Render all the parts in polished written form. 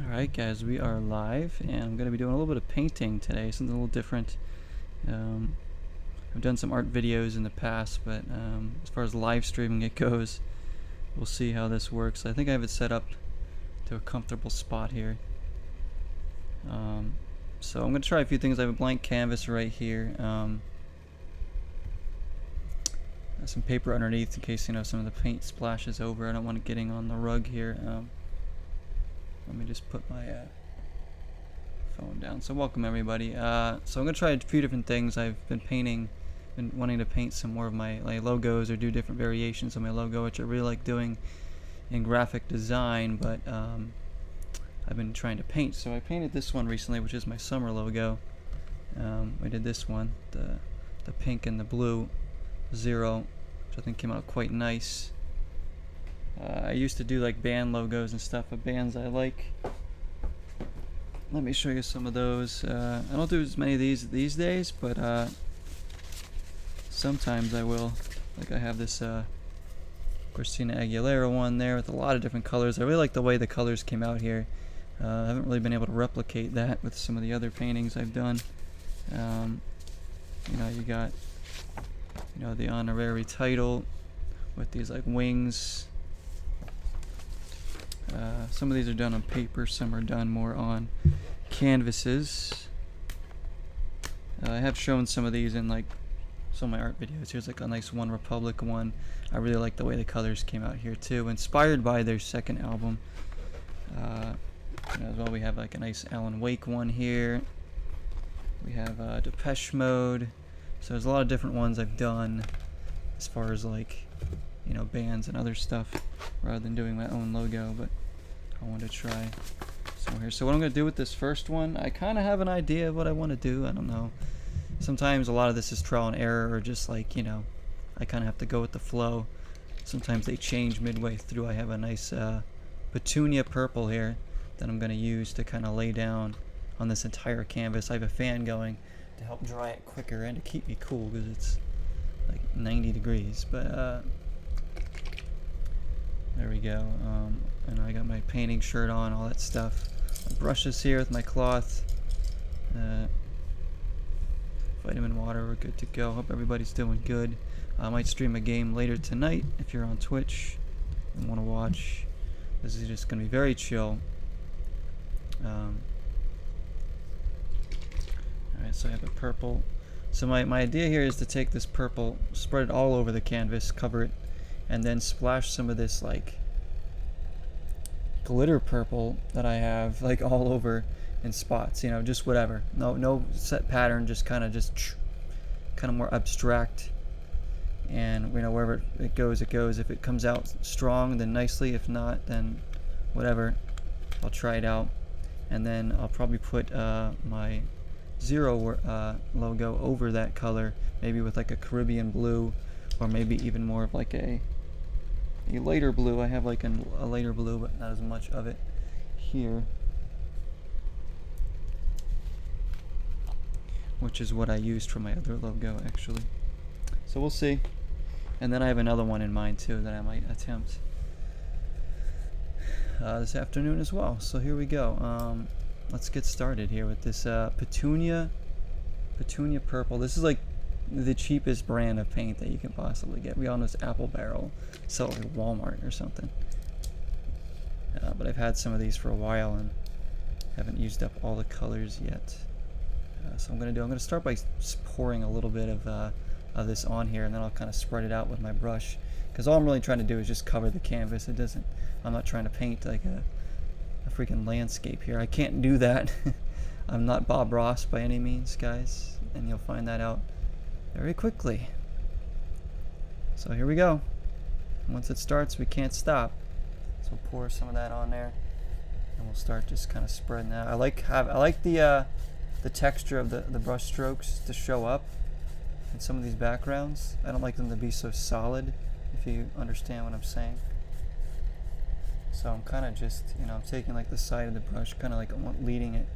Alright guys, we are live and I'm going to be doing a little bit of painting today, something a little different. I've done some art videos in the past, but as far as live streaming it goes, we'll see how this works. I think I have it set up to a comfortable spot here. So I'm going to try a few things. I have a blank canvas right here. Some paper underneath in case some of the paint splashes over. I don't want it getting on the rug here. Let me just put my phone down. So welcome everybody. So I'm going to try a few different things. I've been wanting to paint some more of my logos or do different variations of my logo, which I really like doing in graphic design, but I've been trying to paint. So I painted this one recently, which is my summer logo. I did this one, the pink and the blue zero, which I think came out quite nice. I used to do like band logos and stuff of bands I like. Let me show you some of those. I don't do as many of these days, but sometimes I will. Like I have this Christina Aguilera one there with a lot of different colors. I really like the way the colors came out here. I haven't really been able to replicate that with some of the other paintings I've done. You got the honorary title with these like wings. Some of these are done on paper, some are done more on canvases. I have shown some of these in like some of my art videos. Here's like a nice One Republic one. I really like the way the colors came out here too, inspired by their second album. As well, we have like a nice Alan Wake one here. We have Depeche Mode. So there's a lot of different ones I've done as far as like bands and other stuff rather than doing my own logo, but I want to try some here. So what I'm going to do with this first one, I kind of have an idea of what I want to do. I don't know. Sometimes a lot of this is trial and error, or just like, I kind of have to go with the flow. Sometimes they change midway through. I have a nice petunia purple here that I'm going to use to kind of lay down on this entire canvas. I have a fan going to help dry it quicker and to keep me cool because it's like 90 degrees, but there we go. And I got my painting shirt on, all that stuff. My brushes here with my cloth. Vitamin water, we're good to go. Hope everybody's doing good. I might stream a game later tonight if you're on Twitch and want to watch. This is just going to be very chill. Alright, so I have a purple. So my idea here is to take this purple, spread it all over the canvas, cover it, and then splash some of this like glitter purple that I have like all over in spots, just whatever. No set pattern, just kind of more abstract. And wherever it goes, it goes. If it comes out strong, then nicely. If not, then whatever. I'll try it out, and then I'll probably put my zero logo over that color, maybe with like a Caribbean blue, or maybe even more of like a lighter blue. I have like a lighter blue, but not as much of it here, which is what I used for my other logo actually. So we'll see. And then I have another one in mind too that I might attempt this afternoon as well. So here we go. Let's get started here with this petunia purple. This is like the cheapest brand of paint that you can possibly get. We all know it's Apple Barrel, sell it at Walmart or something. But I've had some of these for a while and haven't used up all the colors yet. So I'm going to start by pouring a little bit of this on here, and then I'll kind of spread it out with my brush, because all I'm really trying to do is just cover the canvas. I'm not trying to paint like a freaking landscape here. I can't do that. I'm not Bob Ross by any means, guys, and you'll find that out very quickly. So here we go. Once it starts, we can't stop. So we'll pour some of that on there, and we'll start just kind of spreading that. I like the texture of the brush strokes to show up in some of these backgrounds. I don't like them to be so solid, if you understand what I'm saying. So I'm kind of just, I'm taking like the side of the brush, kind of like leading it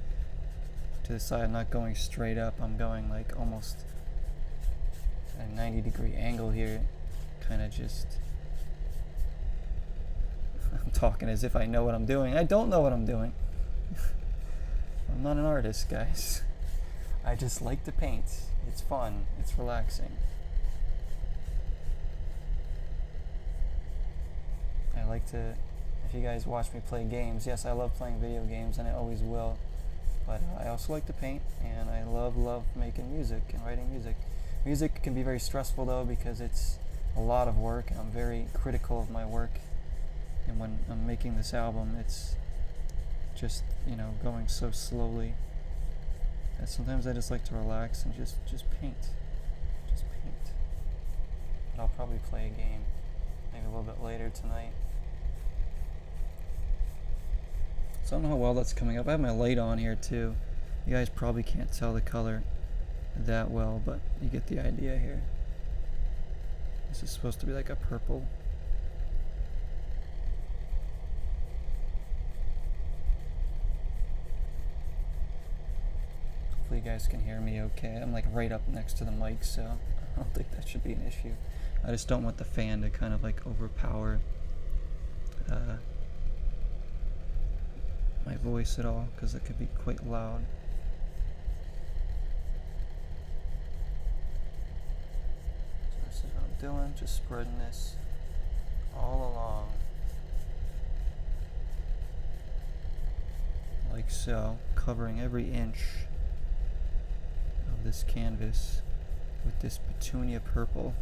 to the side. I'm not going straight up. I'm going like almost at a 90-degree angle here. Kind of just, I'm talking as if I know what I'm doing. I don't know what I'm doing. I'm not an artist, guys. I just like to paint. It's fun. It's relaxing. I like to, if you guys watch me play games, yes, I love playing video games and I always will. But I also like to paint, and I love making music and writing music. Music can be very stressful though, because it's a lot of work, and I'm very critical of my work. And when I'm making this album, it's just, going so slowly that sometimes I just like to relax and just paint. Just paint. And I'll probably play a game maybe a little bit later tonight. So I don't know how well that's coming up. I have my light on here too. You guys probably can't tell the color that well, but you get the idea here. This is supposed to be like a purple. Hopefully you guys can hear me okay. I'm like right up next to the mic, so I don't think that should be an issue. I just don't want the fan to kind of like overpower my voice at all, because it could be quite loud. So this is what I'm doing, just spreading this all along. Like so, covering every inch of this canvas with this petunia purple.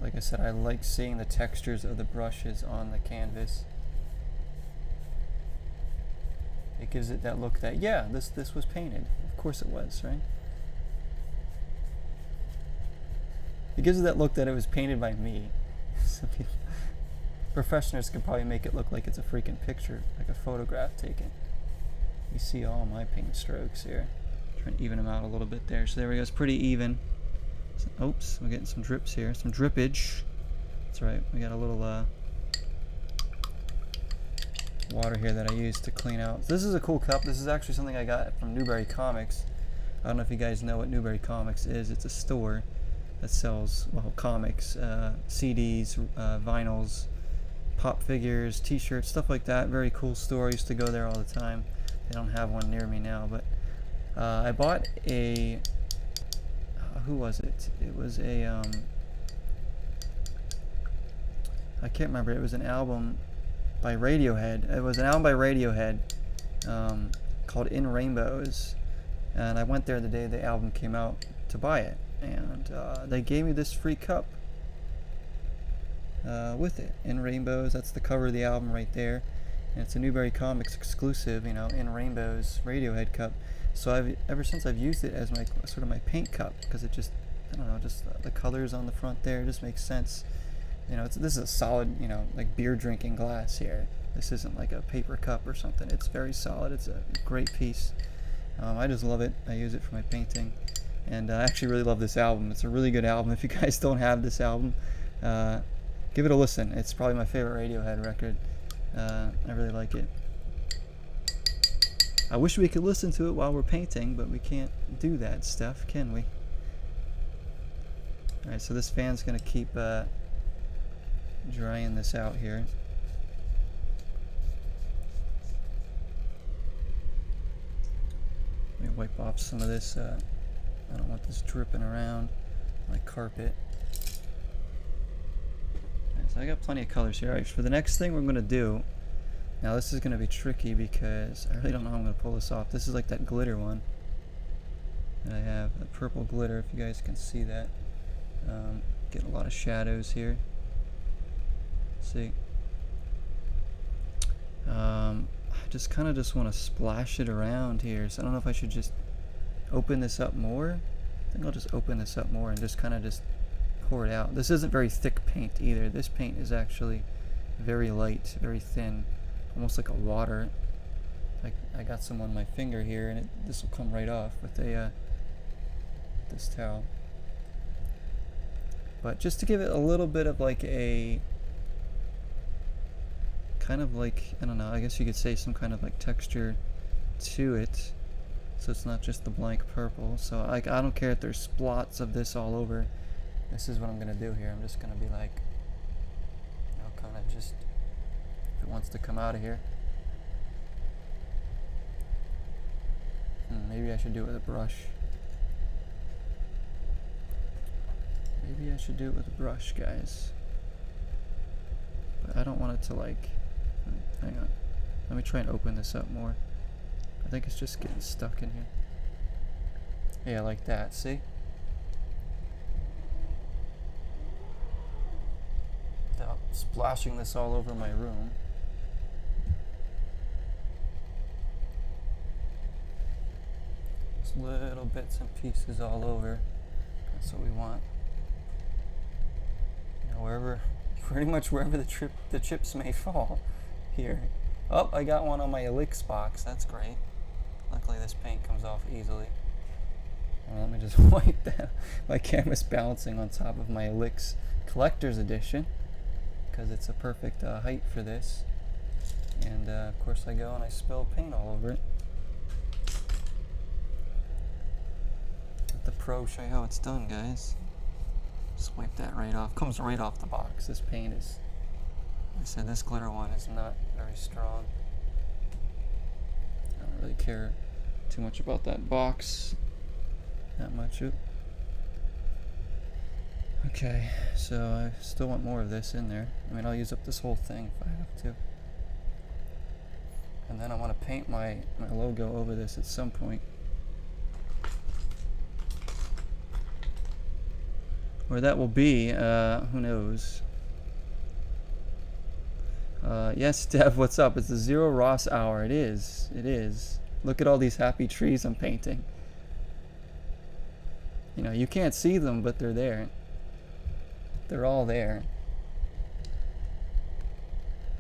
Like I said, I like seeing the textures of the brushes on the canvas. It gives it that look that, yeah, this was painted. Of course it was, right? It gives it that look that it was painted by me. Professionals could probably make it look like it's a freaking picture, like a photograph taken. You see all my paint strokes here. Trying to even them out a little bit there. So there we go, it's pretty even. Oops, we're getting some drips here, some drippage. That's right, we got a little water here that I use to clean out. So this is a cool cup. This is actually something I got from Newberry Comics. I don't know if you guys know what Newberry Comics is. It's a store that sells, well, comics, CDs, vinyls, pop figures, t-shirts, stuff like that. Very cool store. I used to go there all the time. They don't have one near me now, but I bought a who was it? It was a I can't remember. It was an album by Radiohead. It was an album by Radiohead called In Rainbows, and I went there the day the album came out to buy it, and they gave me this free cup with it. In Rainbows, that's the cover of the album right there, and it's a Newberry Comics exclusive, In Rainbows Radiohead cup. So ever since I've used it as my sort of my paint cup, because it just, I don't know, just the colors on the front there just makes sense. This is a solid, like beer drinking glass here. This isn't like a paper cup or something. It's very solid. It's a great piece. I just love it. I use it for my painting, and I actually really love this album. It's a really good album. If you guys don't have this album, give it a listen. It's probably my favorite Radiohead record. I really like it. I wish we could listen to it while we're painting, but we can't do that stuff, can we? Alright, so this fan's going to keep drying this out here. Let me wipe off some of this. I don't want this dripping around my carpet. Right, so I got plenty of colors here. Alright, for the next thing we're going to do, now this is going to be tricky because I really don't know how I'm going to pull this off. This is like that glitter one that I have, that purple glitter, if you guys can see that. Getting a lot of shadows here. See? I just kind of just want to splash it around here, so I don't know if I should just open this up more. I think I'll just open this up more and just kind of just pour it out. This isn't very thick paint either. This paint is actually very light, very thin. Almost like a water. I got some on my finger here, and this will come right off with this towel. But just to give it a little bit of like a kind of like, I don't know, I guess you could say some kind of like texture to it. so it's not just the blank purple. So I don't care if there's splots of this all over. This is what I'm gonna do here. I'm just gonna be like, you know, kind of just, if it wants to come out of here. Maybe I should do it with a brush. Maybe I should do it with a brush, guys. But I don't want it to like, hang on. Let me try and open this up more. I think it's just getting stuck in here. Yeah, like that, see? Without splashing this all over my room. Just little bits and pieces all over. That's what we want. You know, wherever, pretty much wherever the chips may fall. Here. Oh, I got one on my Elix box. That's great. Luckily this paint comes off easily. Let me just wipe that. My camera's bouncing on top of my Elix Collector's Edition because it's a perfect height for this. And of course I go and I spill paint all over it. Let the pro show you how it's done, guys. Just wipe that right off. Comes right off the box. This paint is, like I said, this glitter one is not very strong. I don't really care too much about that box. Not much. Okay, so I still want more of this in there. I mean, I'll use up this whole thing if I have to. And then I want to paint my logo over this at some point. Where that will be, who knows? Yes, Dev, what's up? It's the Zero Ross hour. It is. It is. Look at all these happy trees I'm painting. You know, you can't see them, but they're there. They're all there.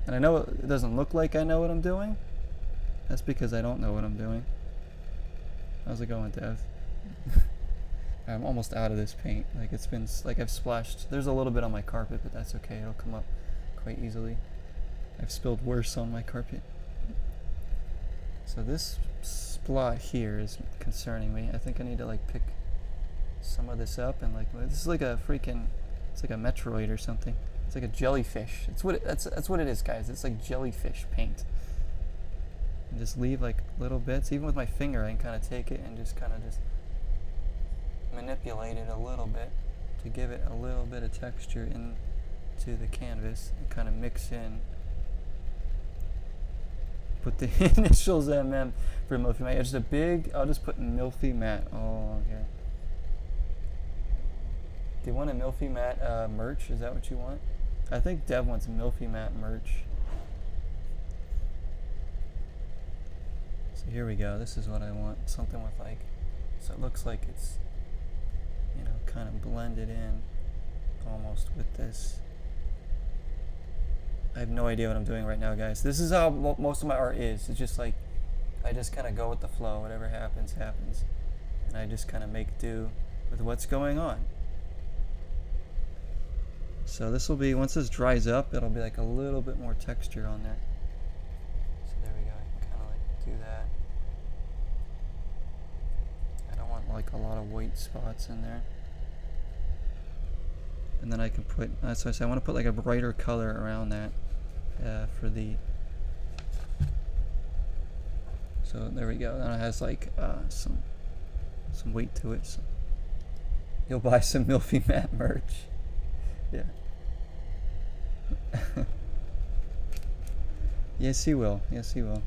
And I know it doesn't look like I know what I'm doing. That's because I don't know what I'm doing. How's it going, Dev? I'm almost out of this paint. Like, it's been, like, I've splashed. There's a little bit on my carpet, but that's okay. It'll come up quite easily. I've spilled worse on my carpet. So this splot here is concerning me. I think I need to, like, pick some of this up and, like, this is like a freaking, it's like a Metroid or something. It's like a jellyfish. It's what that's what it is, guys. It's like jellyfish paint. And just leave like little bits. Even with my finger, I can kind of take it and just kind of just manipulate it a little bit to give it a little bit of texture into the canvas and kind of mix in. Put the initials MM for Milfy Matte. Just a big, I'll just put Milfy Matte. Oh, okay. Do you want a Milfy Matte merch? Is that what you want? I think Dev wants Milfy Matte merch. So here we go. This is what I want. Something with like, so it looks like it's, you know, kind of blended in almost with this. I have no idea what I'm doing right now, guys. This is how most of my art is. It's just like, I just kind of go with the flow. Whatever happens, happens. And I just kind of make do with what's going on. So this will be, once this dries up, it'll be like a little bit more texture on there. So there we go, I can kind of like do that. I don't want like a lot of white spots in there. And then I can put, so I want to put like a brighter color around that for the, so there we go. Now it has like some weight to it. So you'll buy some Milfy Matte merch. Yeah. Yes, he will. Yes, he will.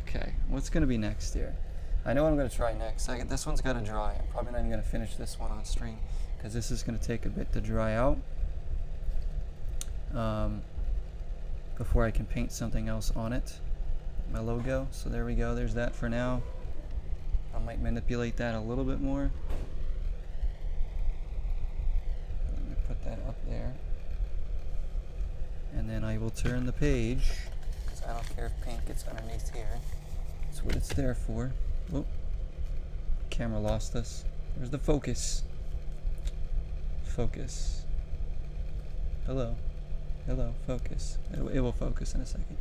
Okay, what's going to be next here? I know what I'm going to try next. This one's got to dry. I'm probably not even going to finish this one on stream because this is going to take a bit to dry out before I can paint something else on it. My logo. So there we go. There's that for now. I might manipulate that a little bit more. Put that up there, and then I will turn the page because I don't care if paint gets underneath here. That's what it's there for. Oh, camera lost us. There's the focus. Focus. Hello, hello. Focus. It will focus in a second.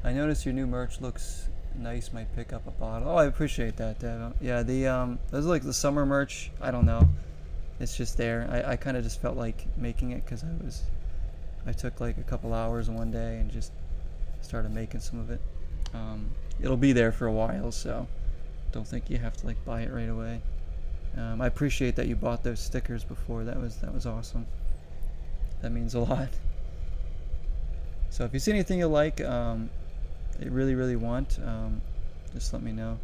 I noticed your new merch looks nice, might pick up a bottle. Oh, I appreciate that, Dev. Yeah, those are like the summer merch. I don't know. It's just there. I kind of just felt like making it because I took like a couple hours one day and just started making some of it. It'll be there for a while, so don't think you have to like buy it right away. I appreciate that you bought those stickers before. That was awesome. That means a lot. So if you see anything you like, that you really want, just let me know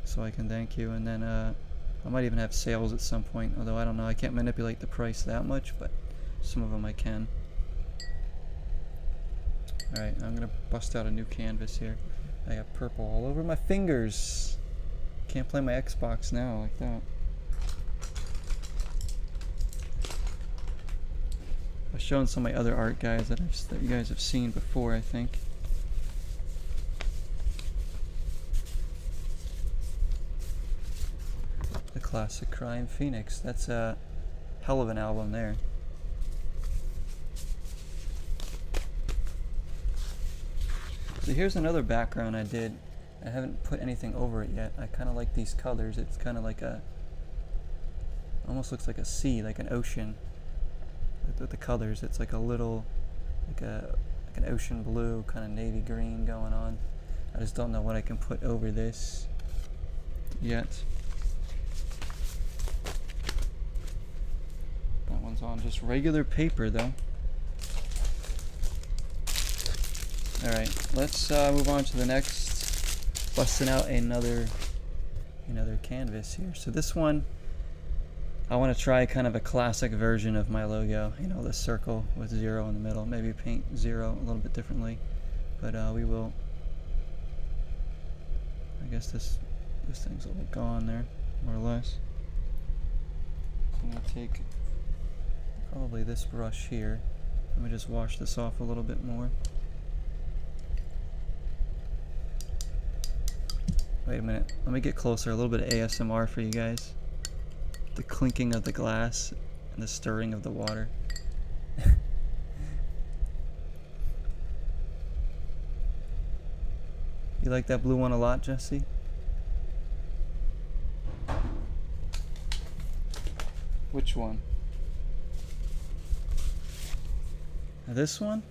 so I can thank you. And then I might even have sales at some point, although I don't know. I can't manipulate the price that much, but some of them I can. Alright, I'm gonna bust out a new canvas here. I got purple all over my fingers. Can't play my Xbox now like that. I've shown some of my other art, guys, that you guys have seen before, I think. The classic Crying Phoenix. That's a hell of an album there. So here's another background I did. I haven't put anything over it yet. I kind of like these colors. It's kind of like almost looks like a sea, like an ocean. With the colors, it's like a little, like an ocean blue, kind of navy green going on. I just don't know what I can put over this yet. That one's on just regular paper though. Alright, let's move on to the next, busting out another canvas here. So this one, I want to try kind of a classic version of my logo, you know, the circle with 0 in the middle. Maybe paint 0 a little bit differently, but we will. I guess this thing's a little gone there, more or less. So I'm going to take probably this brush here. Let me just wash this off a little bit more. Wait a minute, let me get closer, a little bit of ASMR for you guys. The clinking of the glass and the stirring of the water. You like that blue one a lot, Jesse? Which one? This one?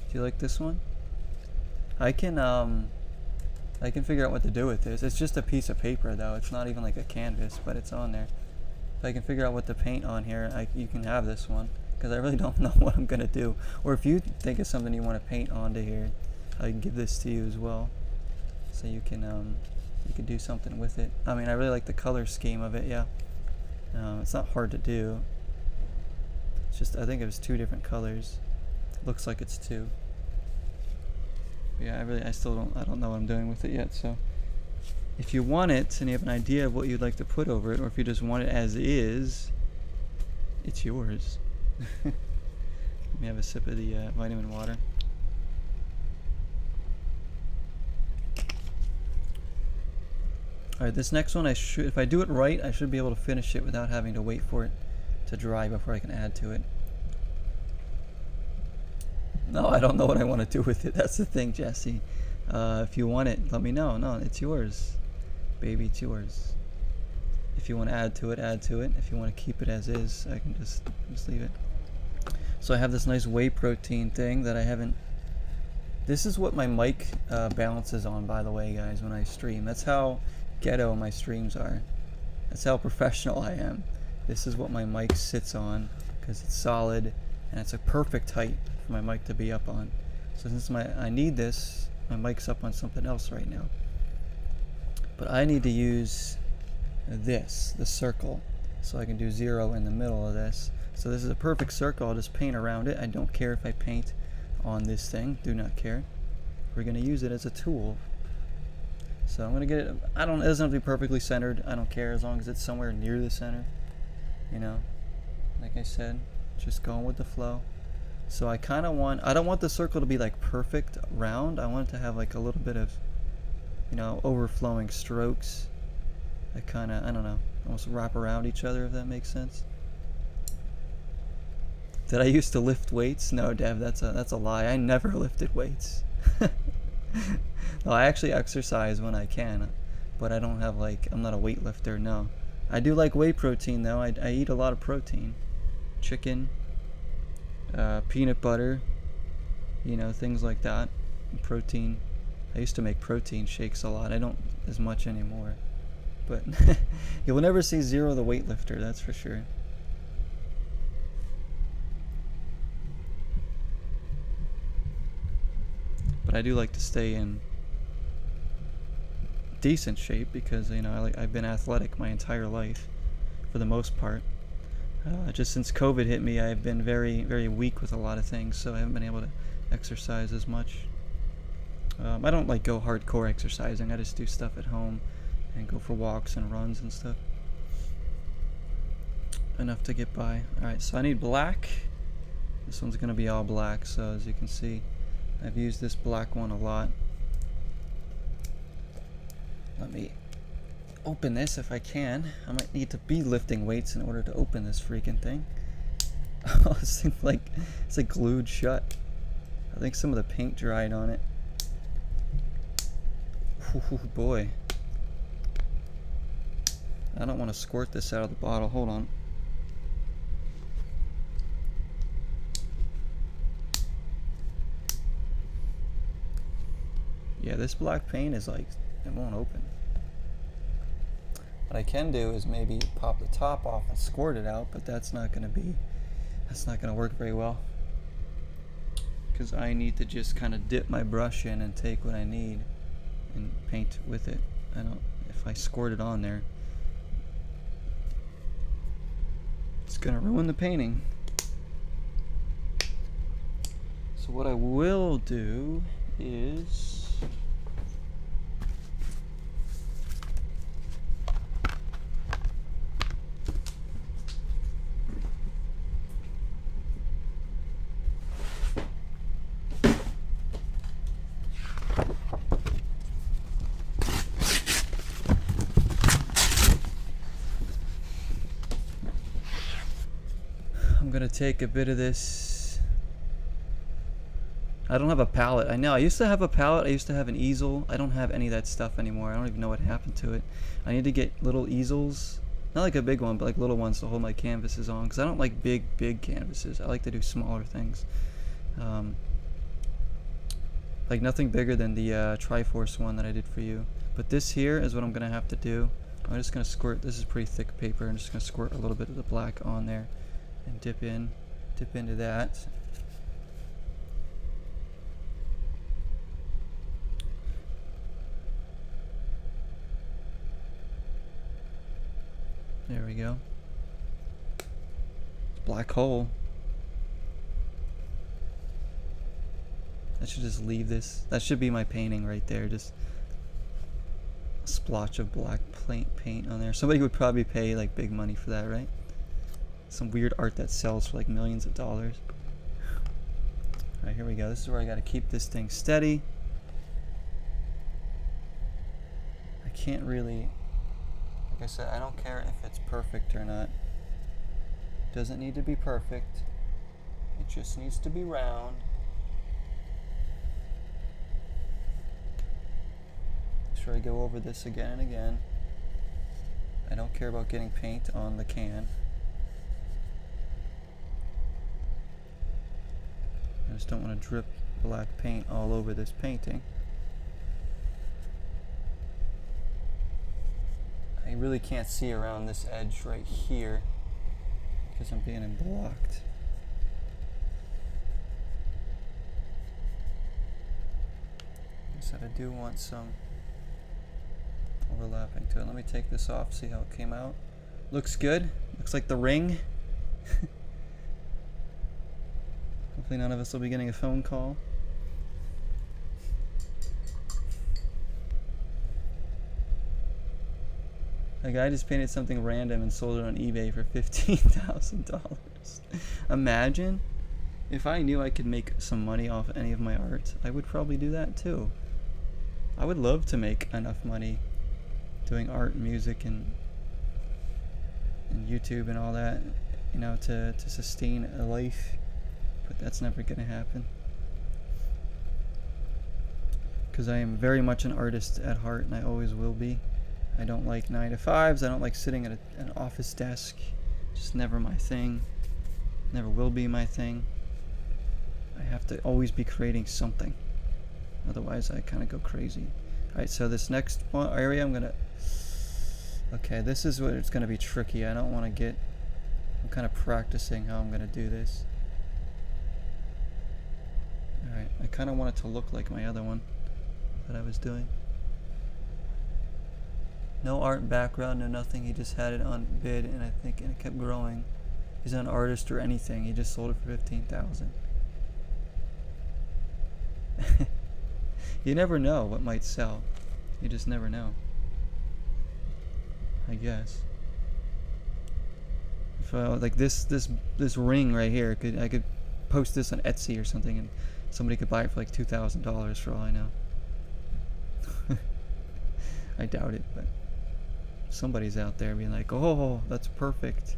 Do you like this one? I can figure out what to do with this. It's just a piece of paper though. It's not even like a canvas, but it's on there. If I can figure out what to paint on here, you can have this one, because I really don't know what I'm gonna do. Or if you think of something you want to paint onto here, I can give this to you as well, so you can do something with it. I mean, I really like the color scheme of it. Yeah, it's not hard to do. It's just, I think it was 2 different colors. Looks like it's 2. But yeah, I don't know what I'm doing with it yet. So if you want it and you have an idea of what you'd like to put over it, or if you just want it as is, it's yours. Let me have a sip of the vitamin water. Alright, this next one, if I do it right, I should be able to finish it without having to wait for it to dry before I can add to it. No, I don't know what I want to do with it. That's the thing, Jesse. If you want it, let me know. No, it's yours. Baby, it's yours. If you want to add to it, add to it. If you want to keep it as is, I can just leave it. So I have this nice whey protein thing that I haven't... This is what my mic balances on, by the way, guys, when I stream. That's how ghetto my streams are. That's how professional I am. This is what my mic sits on, because it's solid, and it's a perfect height for my mic to be up on. So since I need this, my mic's up on something else right now. But I need to use this, the circle, so I can do 0 in the middle of this. So this is a perfect circle. I'll just paint around it. I don't care if I paint on this thing. Do not care. We're going to use it as a tool. So I'm going to get it. It doesn't have to be perfectly centered. I don't care, as long as it's somewhere near the center. You know, like I said, just going with the flow. So I kind of I don't want the circle to be like perfect round. I want it to have like a little bit of, you know, overflowing strokes. I don't know, almost wrap around each other, if that makes sense. Did I used to lift weights? No, Dev, that's a lie. I never lifted weights. No, I actually exercise when I can, but I don't have like, I'm not a weightlifter, no. I do like whey protein though. I eat a lot of protein. Chicken, peanut butter, you know, things like that. Protein. I used to make protein shakes a lot. I don't as much anymore. But you will never see Zero the weightlifter, that's for sure. But I do like to stay in decent shape because, you know, I've been athletic my entire life for the most part. Just since COVID hit me, I've been very, very weak with a lot of things, so I haven't been able to exercise as much. I don't like go hardcore exercising. I just do stuff at home and go for walks and runs and stuff. Enough to get by. Alright, so I need black. This one's gonna be all black, so as you can see, I've used this black one a lot. Let me open this if I can. I might need to be lifting weights in order to open this freaking thing. Oh, this thing it's like glued shut. I think some of the paint dried on it. Ooh, boy. I don't want to squirt this out of the bottle. Hold on. Yeah, this black paint is like, it won't open. What I can do is maybe pop the top off and squirt it out, but that's not going to work very well. Because I need to just kind of dip my brush in and take what I need and paint with it. If I squirt it on there, it's going to ruin the painting. So what I will do is, I'm gonna take a bit of this. I don't have a palette. I know I used to have a palette. I used to have an easel. I don't have any of that stuff anymore. I don't even know what happened to it. I need to get little easels, not like a big one, but like little ones to hold my canvases on, because I don't like big canvases. I like to do smaller things, like nothing bigger than the Triforce one that I did for you. But this here is what I'm gonna have to do. I'm just gonna squirt. This is pretty thick paper. I'm just gonna squirt a little bit of the black on there and dip into that. There we go. Black hole. I should just leave this. That should be my painting right there. Just a splotch of black paint on there. Somebody would probably pay like big money for that, right? Some weird art that sells for like millions of dollars. Alright, here we go. This is where I gotta keep this thing steady. I can't really, like I said, I don't care if it's perfect or not. It doesn't need to be perfect. It just needs to be round. Make sure I go over this again and again. I don't care about getting paint on the can. I just don't want to drip black paint all over this painting. I really can't see around this edge right here because I'm being blocked. So I do want some overlapping to it. Let me take this off, see how it came out. Looks good. Looks like The Ring. Hopefully none of us will be getting a phone call. A guy just painted something random and sold it on eBay for $15,000. Imagine if I knew I could make some money off any of my art, I would probably do that too. I would love to make enough money doing art and music and YouTube and all that you know, to sustain a life, but that's never gonna happen. Because I am very much an artist at heart, and I always will be. I don't like 9-to-5s. I don't like sitting at an office desk. Just never my thing. Never will be my thing. I have to always be creating something. Otherwise, I kind of go crazy. Alright, so this next one area, I'm gonna... Okay, this is where it's gonna be tricky. I don't want to get... I'm kind of practicing how I'm gonna do this. Alright, I kind of want it to look like my other one that I was doing. No art background, no nothing. He just had it on bid, and I think it kept growing. He's not an artist or anything. He just sold it for $15,000. You never know what might sell. You just never know. I guess. If like this ring right here, I could post this on Etsy or something, and somebody could buy it for like $2,000 for all I know. I doubt it, but somebody's out there being like, "Oh, that's perfect."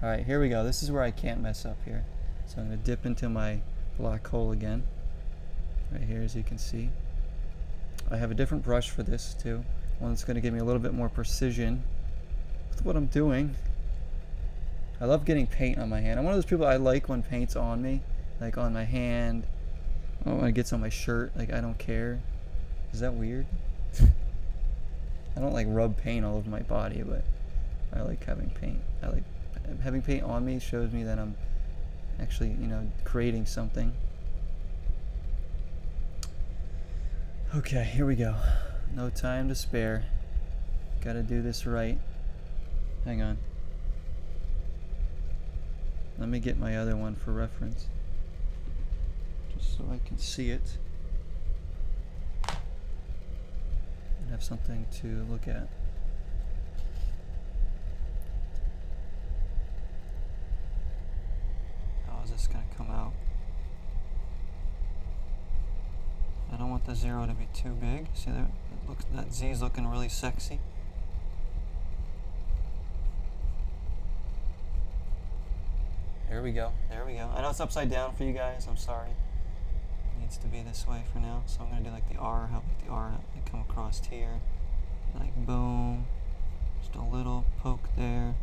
All right, here we go. This is where I can't mess up here. So I'm gonna dip into my black hole again. Right here, as you can see. I have a different brush for this too. One that's gonna give me a little bit more precision with what I'm doing. I love getting paint on my hand. I'm one of those people, I like when paint's on me, like on my hand. When it gets on my shirt, like I don't care. Is that weird? I don't like rub paint all over my body, but I like having paint. I like having paint on me. Shows me that I'm actually, you know, creating something. Okay, here we go. No time to spare. Gotta do this right. Hang on. Let me get my other one for reference, just so I can see it and have something to look at. How is this gonna come out? I don't want the zero to be too big. See there? It looks, that Z's looking really sexy. There we go. There we go. I know it's upside down for you guys. I'm sorry. It needs to be this way for now. So I'm gonna do like the R. How about the R like come across here? Like boom. Just a little poke there.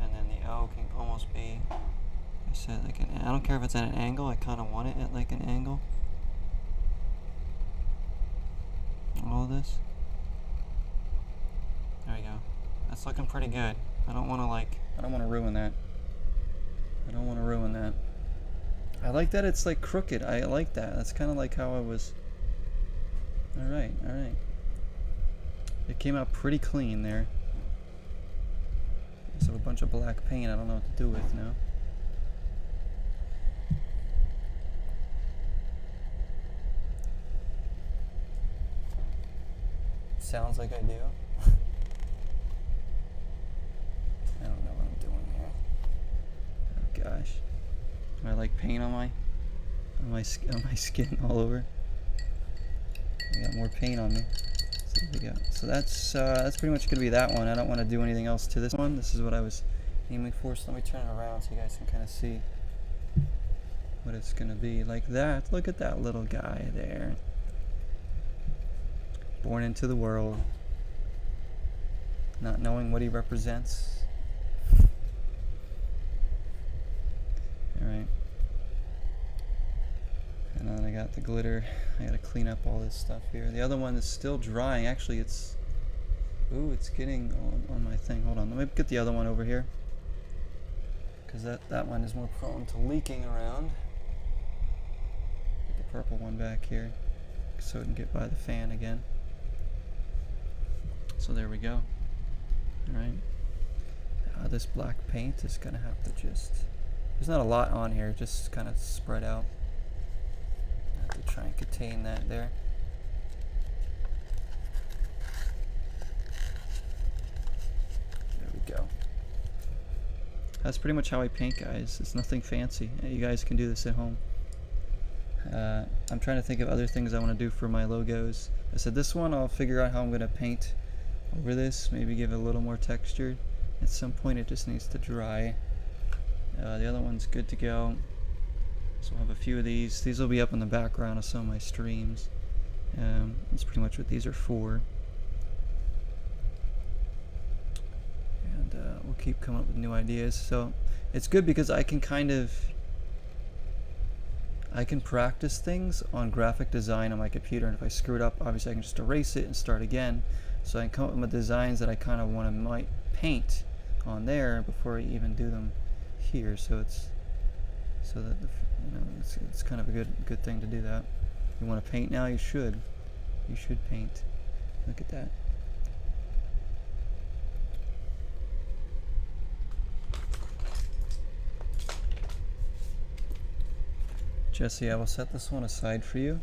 And then the O can almost be. I said like I don't care if it's at an angle. I kind of want it at like an angle. All this. There we go. That's looking pretty good. I don't want to ruin that. I don't want to ruin that. I like that it's like crooked. I like that. That's kind of like how I was. All right. It came out pretty clean there. So a bunch of black paint. I don't know what to do with now. Sounds like I do. I don't know what I'm doing here. Oh gosh. Do I like paint on my skin all over? I got more paint on me. So there we go. So that's pretty much gonna be that one. I don't want to do anything else to this one. This is what I was aiming for. So let me turn it around so you guys can kind of see what it's gonna be like that. Look at that little guy there. Born into the world, not knowing what he represents. Alright. And then I got the glitter. I gotta clean up all this stuff here. The other one is still drying. Actually, it's getting on my thing. Hold on, let me get the other one over here, because that one is more prone to leaking around. Get the purple one back here so it can get by the fan again. So there we go. Alright. This black paint is going to have to just... There's not a lot on here, just kind of spread out. I have to try and contain that there. There we go. That's pretty much how I paint, guys. It's nothing fancy. You guys can do this at home. I'm trying to think of other things I want to do for my logos. I said this one I'll figure out how I'm going to paint over this, maybe give it a little more texture, At some point it just needs to dry. The other one's good to go. So I'll have a few of these. These will be up in the background of some of my streams. That's pretty much what these are for. And we'll keep coming up with new ideas. So it's good because I can practice things on graphic design on my computer, and if I screw it up, obviously I can just erase it and start again. So I can come up with designs that I kind of want to might paint on there before I even do them here. So it's so that it's kind of a good thing to do that. You want to paint now? You should paint. Look at that. Jesse, I will set this one aside for you,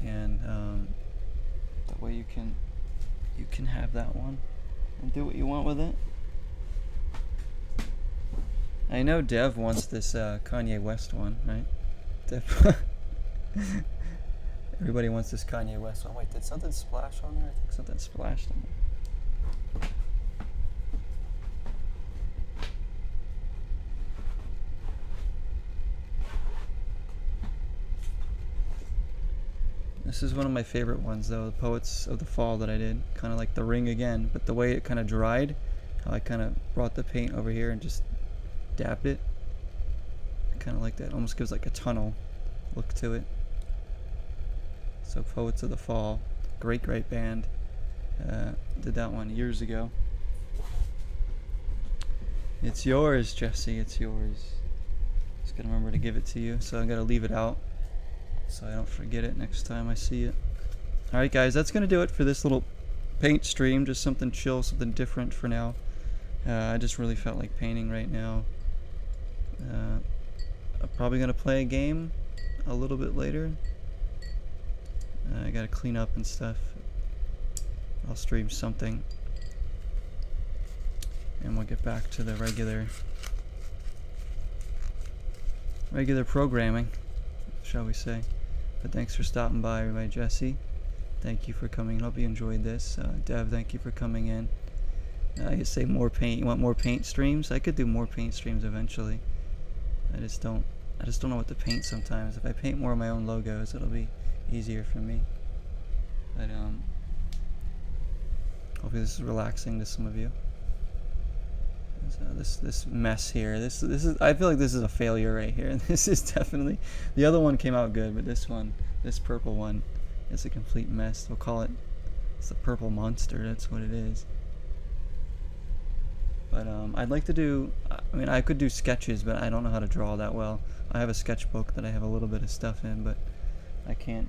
and that way you can have that one and do what you want with it. I know Dev wants this Kanye West one, right? Dev Everybody wants this Kanye West one. Wait, did something splash on there? I think something splashed on there. This is one of my favorite ones though, the Poets of the Fall that I did. Kind of like The Ring again, but the way it kind of dried, how I kind of brought the paint over here and just dabbed it. I kind of like that. Almost gives like a tunnel look to it. So Poets of the Fall, great band. Did that one years ago. It's yours, Jesse, it's yours. Just gotta remember to give it to you, so I gotta leave it out so I don't forget it next time I see it. Alright guys, that's gonna do it for this little paint stream. Just something chill, something different for now. I just really felt like painting right now. I'm probably gonna play a game a little bit later. I gotta clean up and stuff. I'll stream something, and we'll get back to the regular programming, shall we say. But thanks for stopping by, everybody. Jesse, thank you for coming. Hope you enjoyed this. Dev, thank you for coming in. You say more paint. You want more paint streams? I could do more paint streams eventually. I just don't know what to paint sometimes. If I paint more of my own logos, it'll be easier for me. But hopefully this is relaxing to some of you. So this mess here, this is, I feel like this is a failure right here. This is definitely, the other one came out good, but this purple one is a complete mess. We'll call it, it's the purple monster. That's what it is. But I'd like to do, I mean, I could do sketches, but I don't know how to draw that well. I have a sketchbook that I have a little bit of stuff in, but I can't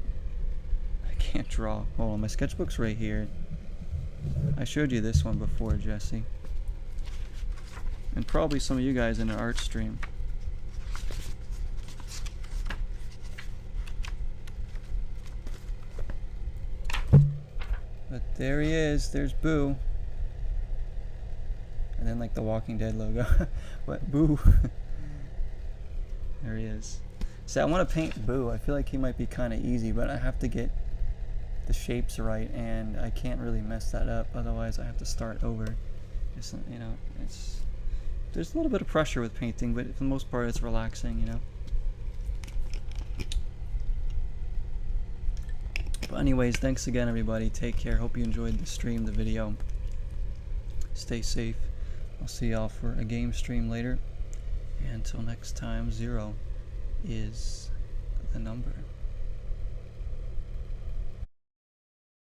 draw. Hold on, my sketchbook's right here. I showed you this one before, Jesse. And probably some of you guys in an art stream. But there he is, there's Boo. And then like the Walking Dead logo. What? Boo. There he is. So I want to paint Boo. I feel like he might be kind of easy, but I have to get the shapes right, and I can't really mess that up. Otherwise, I have to start over. It's, you know, there's a little bit of pressure with painting, but for the most part, it's relaxing, you know. But anyways, thanks again, everybody. Take care. Hope you enjoyed the stream, the video. Stay safe. I'll see y'all for a game stream later. And until next time, 0 is the number.